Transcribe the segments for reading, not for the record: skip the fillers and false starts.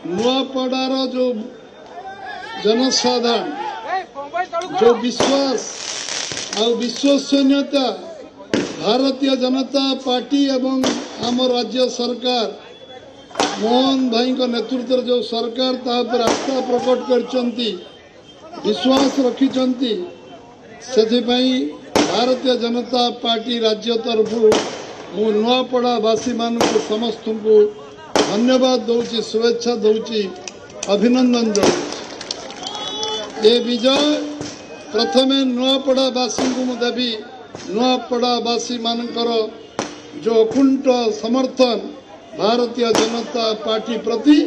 नुआपड़ार जो जनसाधारण जो विश्वास और विश्वसनीयता भारतीय जनता पार्टी एवं आम राज्य सरकार मोहन भाई को नेतृत्व जो सरकार तापर आस्था प्रकट करचंती विश्वास रखिचंती सेथिपाई भारतीय जनता पार्टी राज्य तरफ मु नुआपड़ावासी मान समस्त को धन्यवाद दौची शुभेच्छा दौची अभिनंदन दौची ये विजय प्रथमे नुआपड़ावासी को देवी नुआपड़ावासी मानकर जो अकुंठ समर्थन भारतीय जनता पार्टी प्रति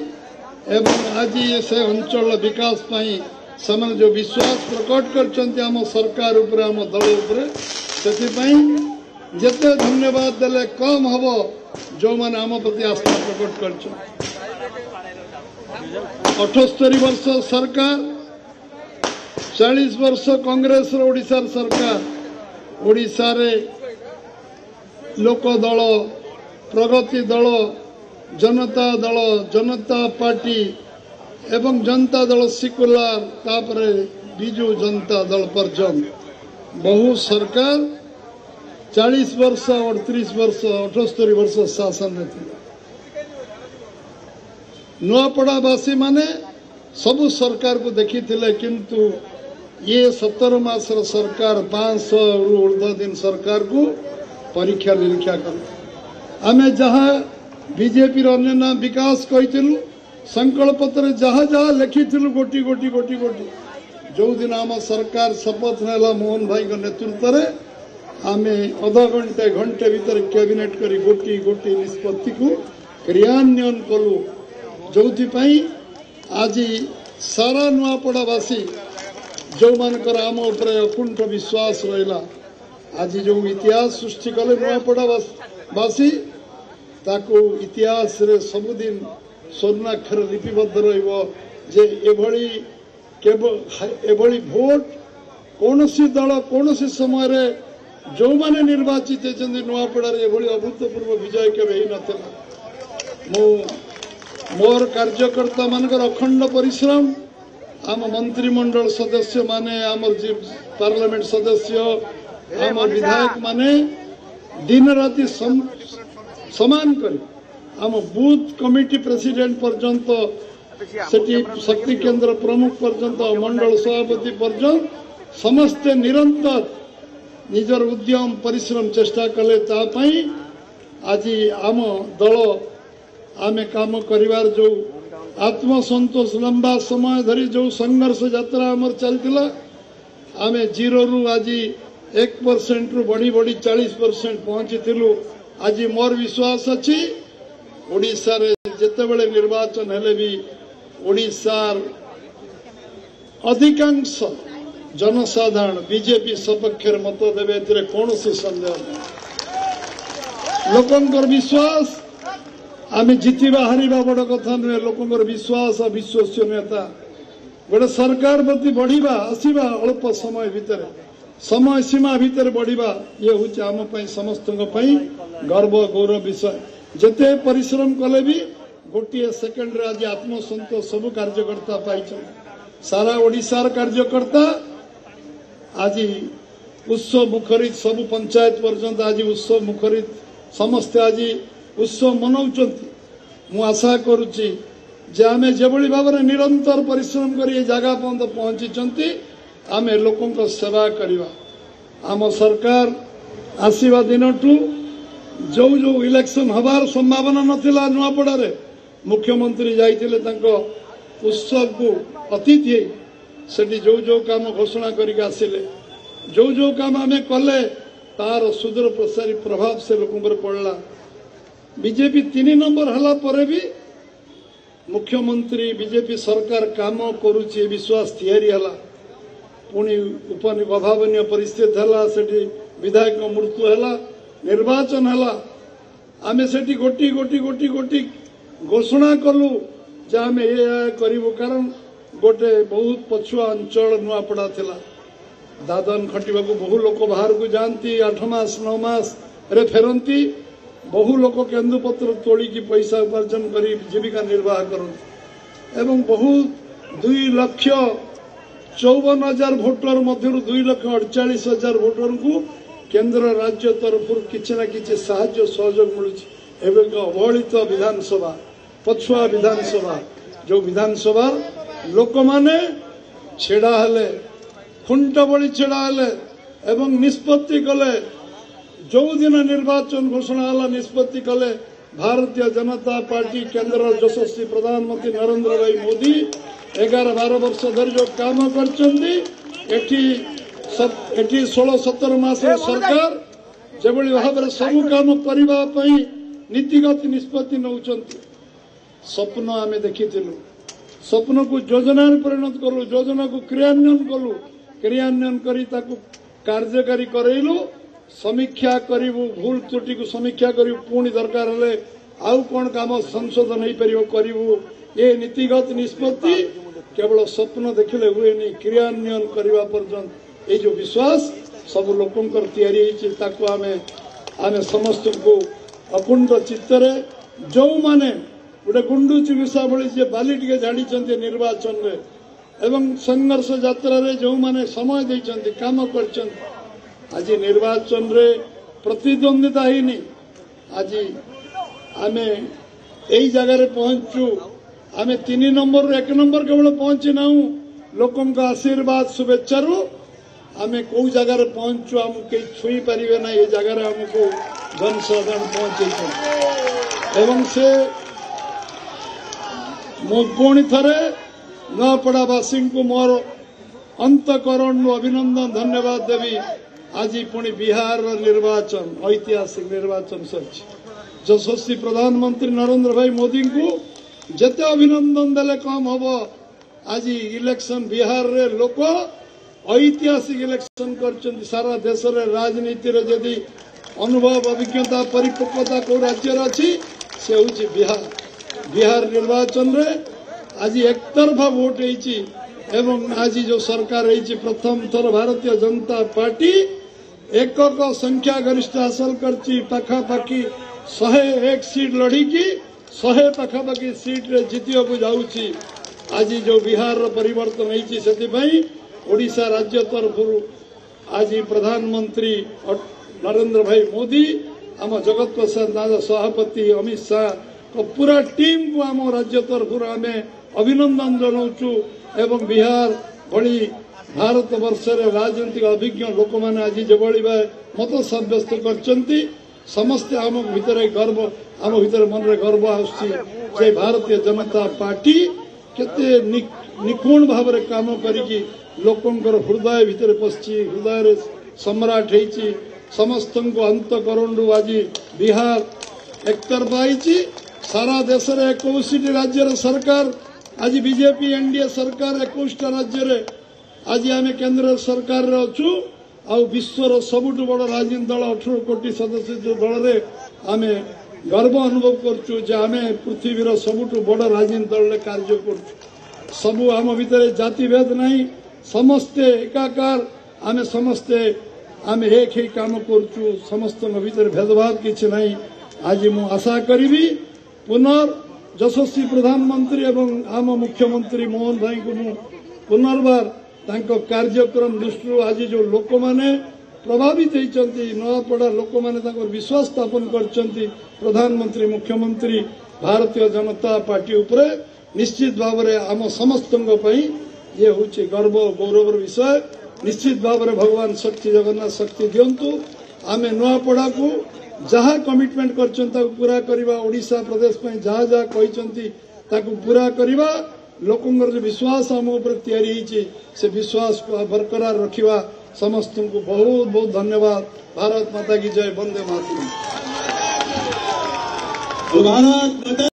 एवं आज से अंचल विकास पाई से जो विश्वास प्रकट कर आम सरकार उपरे आम दल उपरे से जिते धन्यवाद देले कम हम जो मैंने आम प्रति आस्था प्रकट कर 78 वर्ष सरकार 40 वर्ष कांग्रेस ओडिशा सरकार ओडिशा रे लोक दल प्रगति दल जनता पार्टी एवं जनता दल सिकुलर तापरे बिजू जनता दल पर्यंत बहु सरकार 40 वर्ष 38 वर्ष 78 वर्ष शासन में थी नुआपड़ावासी माने सबु सरकार को देखी थिले किंतु ये 17 मास सरकार 500 रु ऊर्ध्व दिन सरकार को परीक्षा निरीक्षा कर आमे जहाँ बीजेपी अन्य विकास कही संकल्प पत्र जहाँ जहाँ लिखी गोटी गोटी गोटी गोटी जो दिन आम सरकार शपथ नेला मोहन भाई नेतृत्व में आमे अधा घंटे घंटे भीतर कैबिनेट करी गोटी गोटी निष्पत्ति को क्रियान्वयन कलु जो आज सारा नुआपड़ावासी जो मानकर आम उपरे अकुंठ विश्वास रहा आज जो इतिहास सृष्टि कले नुआपड़ावासी ताको इतिहास रे सबुदिन स्वर्णाक्षर लिपिबद्ध रहिबो जे एभली भोट कौन दल कौन समय रे जो माने निर्वाचित होती नुआपड़ा अभूतपूर्व विजय केवे मो मोर कार्यकर्ता मानकर अखंड परिश्रम आम मंत्रिमंडल सदस्य माने आम पार्लियामेंट सदस्य आम विधायक माने दिन राति समान कर आम बूथ कमिटी प्रेसिडेंट पर्यंत सेठी शक्ति केंद्र प्रमुख पर्यंत मंडल सभापति पर्यंत समस्ते निरंतर निजर उद्यम परिश्रम चेष्टा कले तापाई आज आम दल आमे काम करिवार जो आत्मसंतोष लंबा समय धरी जो संघर्ष यात्रा आमर चलतिला आमे 0 रु आज 1% रु बढ़ी बढ़ी 40% पहुंची थिलु आज मोर विश्वास अछि ओडिशा रे जेतेबेले निर्वाचन हेले भी ओडिशार अधिकांश जनसाधारण बीजेपी सपक्षर मत देवे कौन सन्देह नहीं लोकंकर विश्वास आम जितवा हारिबा बड़ कथा नुहे लोकंकर विश्वास विश्वसनीयता गोटे सरकार प्रति बढ़िबा आसीबा अल्प समय भितर समय सीमा भितर बढ़िबा ये हूँ आम समस्त गर्व गौरव विषय जिते परिश्रम कले भी गोटे सेकेंड रे आज आत्मसंतोष सब कार्यकर्ता पाई सारा ओडिशार कार्यकर्ता आज उत्सव मुखरित सब पंचायत पर्यंत आज उत्सव मुखरित समस्ते आज उत्सव मनाउछंती मु आशा करुच्ची जे आमे जेभली भाव में निरंतर परिश्रम कर जगह पर्यंत पहुंची आमे लोकों को सेवा करवा आम सरकार आसवा दिन जो जो इलेक्शन हबार संभावना नथिला नुआपड़ा रे मुख्यमंत्री जाइतिले तांको उत्सव को अतिथि सेठी जो जो काम घोषणा करके आसिले जो काम आम कले तार सुदूर प्रसारी प्रभाव से लोक पड़ला बीजेपी 3 नंबर हला परे भी मुख्यमंत्री बीजेपी सरकार काम करुची विश्वास तैयारी हला पुणी अभावनीय परिस्थिति हला सेठी विधायक मृत्यु हला निर्वाचन हला आमे सेठी गोटी गोटी गोटी गोटी घोषणा कलु जे आमे ये करिवु कारण गोटे बहुत पछुआ अंचल नुआपड़ा थिला दादन खटिबा को बहु लोक बाहर को जानती 8 मास 9 मास रे फेरंती बहु लोक केंदुपत्र तोड़ी की पैसा उपार्जन करी जीविका निर्वाह करते एवं बहुत 2,54,000 भोटर मध्य 2,48,000 भोटर को केंद्र राज्य तरफ किसी ना कि साहाय्य सहयोग मिलूँ। अवहेलित विधानसभा पछुआ विधानसभा जो विधानसभा लोक माने छेड़ा हेले खुंट बड़ी छेड़ा हेले एवं निष्पत्ति कले जो दिन निर्वाचन घोषणा हला निष्पत्ति कले भारतीय जनता पार्टी केंद्र यशस्वी प्रधानमंत्री नरेंद्र भाई मोदी 11-12 वर्ष धरी जो काम कर 16-17 मास सरकार जो भाव में सबू काम करने नीतिगत निष्पत्ति नौचंती स्वप्न आम देखी स्वप्न को योजना परिणत कलु योजना को क्रियान्वयन करी कार्यकारी करैलु समीक्षा करू भूल त्रुटि को समीक्षा करू पुणी दरकार हेले आउ कौन काम संशोधन हो पार करू ये नीतिगत निष्पत्ति केवल स्वप्न देखले हुए नहीं क्रियान्वयन करने पर्यंत ये जो विश्वास सब लोकंकर तैयारी आमे समस्त को अकुंठ चित्तर जो माने गोटे गुंडुची मिशा भली बाली टे झाड़ी निर्वाचन में एवं संघर्ष यात्रा रे जो माने समय देइचंती काम करचंती आज निर्वाचन रे प्रतिद्वंदिता ही नहीं आज आमे यही जगह पहुंचू आमे 3 नंबर 1 नंबर केवल पहुंची ना लोकों का आशीर्वाद शुभेच्छा आमे कौ जगह पहुंचू आमको कई छुई पारे ना ये जगह आमको जनसाधारण पहुंचे एवं से मो पुणी थरे नपड़ावासी को मोर अंतकरण अभिनंदन धन्यवाद देवी। आज पुणी बिहार निर्वाचन ऐतिहासिक निर्वाचन सरी यशस्वी प्रधानमंत्री नरेंद्र भाई मोदी को जिते अभिनंदन देले कम हम। आज इलेक्शन बिहार रे लोक ऐतिहासिक इलेक्शन कर सारा देश रे राजनीति रे यदि अनुभव अभिज्ञता परिपक्वता को राज्य अच्छी से हूँ बिहार निर्वाचन रे आज एकतरफा वोट होती एवं आज जो सरकार होती प्रथम थर भारतीय जनता पार्टी एकक संख्या गरिष्ठ हासिल करची पाखापाखी 101 सीट लड़ी की 100 पाखापाखी सीट रे जीतिया को जाऊँगी। आज जो बिहार परिवर्तन होती से ओडिशा राज्य तरफ आज प्रधानमंत्री नरेंद्र भाई मोदी आम जगत प्रसाद दादा सभापति अमित शाह को पूरा टीम को आम राज्य तरफ आम अभिनंदन जनाऊँ एवं बिहार भली भारत वर्ष राजनीतिक अभिज्ञ लोक मैंने आज जो मत सब्यस्त करचंती समस्ते आम भितर गर्व आम भितर मन रे गर्व आसुची भारतीय जनता पार्टी केते निपुण भाव में काम करी लोकंकर हृदय भितर पशि हृदय रे सम्राट होती समस्त को अंतकरण आज बिहार एकतरफा सारा देश रे 21 राज्य सरकार आज बीजेपी एनडीए सरकार 21 राज्य रे आज आम केंद्र सरकार रे अच्छु आ विश्वर सबुठ बड़ राजनीतिक दल 18 कोटी सदस्य जो दल रे आम गर्व अनुभव करचु आम पृथ्वीर सबुठ बड़ राजनीतिक दल कार्य करचु सबू आम भितर जातिभेद नहीं समस्ते एकाकार आम समस्ते आम एक ही काम करचु समस्त भीतर भेदभाव किसी नहीं। आज मु आशा करी पुनर् यशस्वी प्रधानमंत्री एवं आम मुख्यमंत्री मोहन भाई को पुनर्बार तांको कार्यक्रम दृष्टि आज जो लोक माने प्रभावित होती नपड़ा लोक माने विश्वास स्थापन करचंती प्रधानमंत्री मुख्यमंत्री भारतीय जनता पार्टी उपरे निश्चित भाव में आम समस्त ये हूँ गर्व गौरव विषय। निश्चित भाव में भगवान शक्ति जगन्नाथ शक्ति दिंतु आम नुआपड़ा को जहाँ कमिटमेंट कर पूरा करवा ओडिशा प्रदेश जहाँ जहाँ कहते पूरा करवा लोकंर जो विश्वास आम उपर तैयारी से विश्वास को बरकरार रखा समस्त को बहुत बहुत धन्यवाद। भारत माता की जय। वंदे मातरम।